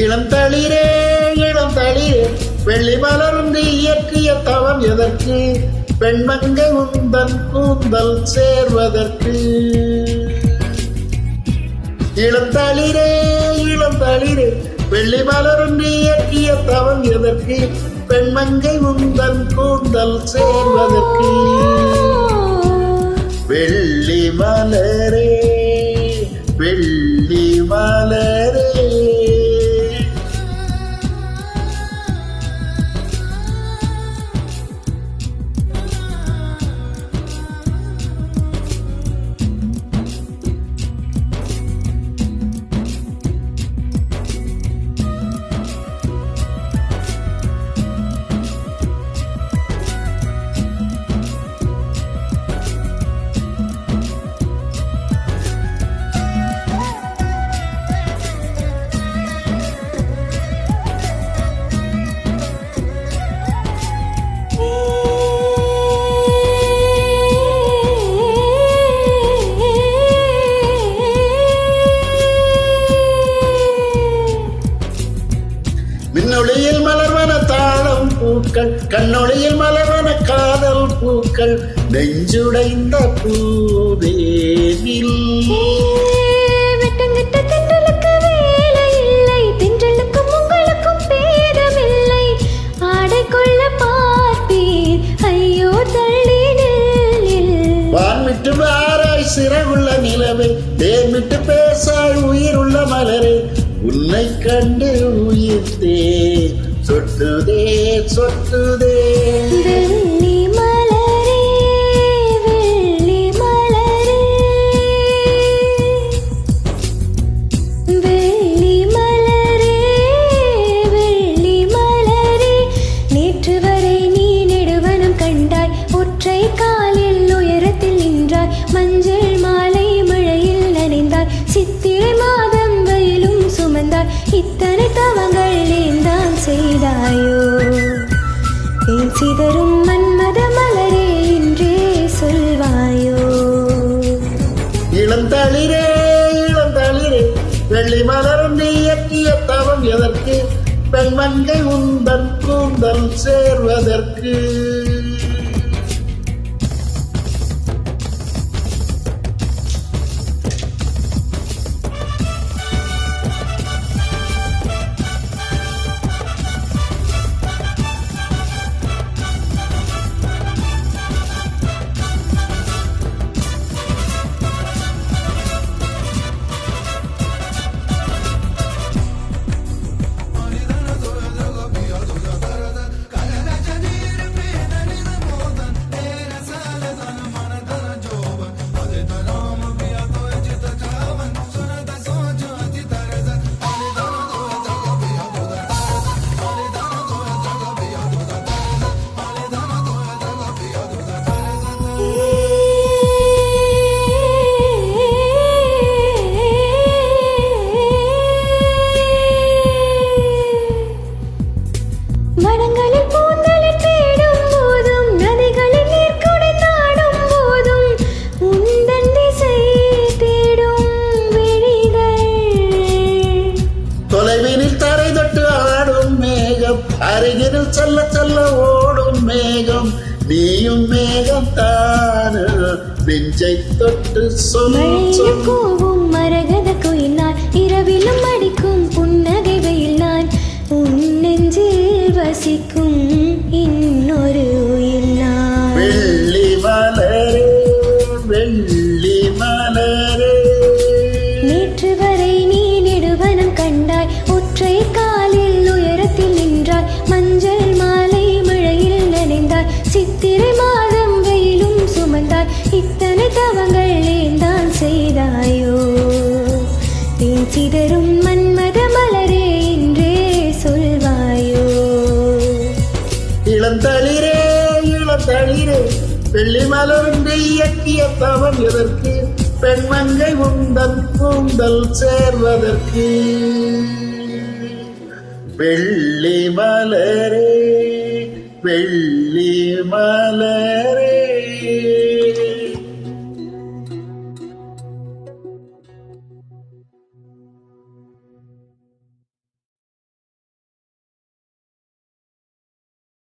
இளம் தளிரே இளம் தளிரே வெள்ளி மலர்ந்து இயற்றிய தவம் எதற்கு? பெண்மங்கை உந்தன் கூந்தல் சேர்வதற்கு. இளம் தளிரே வெள்ளி மலர்ந்து இயற்றிய தவம் எதற்கு? பெண்மங்கை உந்தன் கூந்தல் சேர்வதற்கு. வெள்ளி மலரே வெள்ளி மலரே விண்ணொளியில் மலர்வன தாளம் பூக்கள், கண்ணொளியில் மலர்வன காதல் பூக்கள், நெஞ்சுடைந்த பூவேனில் வெட்டங்கிட்ட தென்றலுக்கு வேலை இல்லை, தென்றலுக்கும் உங்களுக்கும் பேதமில்லை. ஆடை கொள்ள பார்ப்பீர் ஐயோ தள்ளினில். வான்விட்டு வாராய் சிறகுள்ள நிலவே, தேர்விட்டு பேசாய் உயிருள்ள மலரே, உன்னை கண்டு உயிர்த்தே சொட்டுதே சொட்டுதே. வெள்ளி மலரே வெள்ளி மலரே வெள்ளி மலரே வெள்ளி மலரே, நேற்று வரை நீ நெடுவனம் கண்டாய், ஒற்றை காலில் உயரத்தில் நின்றாய், மஞ்சள் மாலை மழையில் நனைந்தாய், சித்திரை மாதம் வெயிலும் சுமந்தாய், இத்தனை தவங்கள் ஏந்தான் செய்தாயோ? ஏன் சிதறும் மன்மத மலரே என்றே சொல்வாயோ? இளம் தளிரே வெள்ளி மலரும் நீ இயற்றிய தவம் எதற்கு? பெண்மங்கை உந்தன் கூந்தல் சேர்வதற்கு. மனங்களில் பூந்தலை தேடும் போதும், நதிகளில் நீர்க்குடை நாடும் போதும், உந்தன் திசை தேடும் விழிகள். தொலைவினில் தரை தொட்டு ஆடும் மேகம், அருகினில் செல்ல செல்ல ஓடும் மேகம், நீயும் மேகம் தான நெஞ்சை தொட்டு மழையில் கூவும் மரகத குயில் நான், இரவிலும் அடிக்கும் புன்னகை வெயில் நான், உன் நெஞ்சில் வசிக்கும் இன்னொரு உயிர் நான். வெள்ளி மலரே வெள்ளி மலரே, நேற்று வரை நீ நெடுவனம் கண்டாய், ஒற்றை காலில் உயரத்தில் நின்றாய், மஞ்சள் மாலை மழையில் நனைந்தாய், சித்திரை மாதம் வெயிலும் சுமந்தாய், இத்தனை தவங்கள் ஏந்தான் செய்தாயோ? தேன் சிதறும் மன்மத மலரே என்றே சொல்வாயோ? இளம் தளிரே வெள்ளி மலர்ந்து இயற்றிய தவம் எதற்கு? பெண்மங்கை உந்தன் கூந்தல் சேர்வதற்கு. வெள்ளி மலரே வெள்ளி மலரே.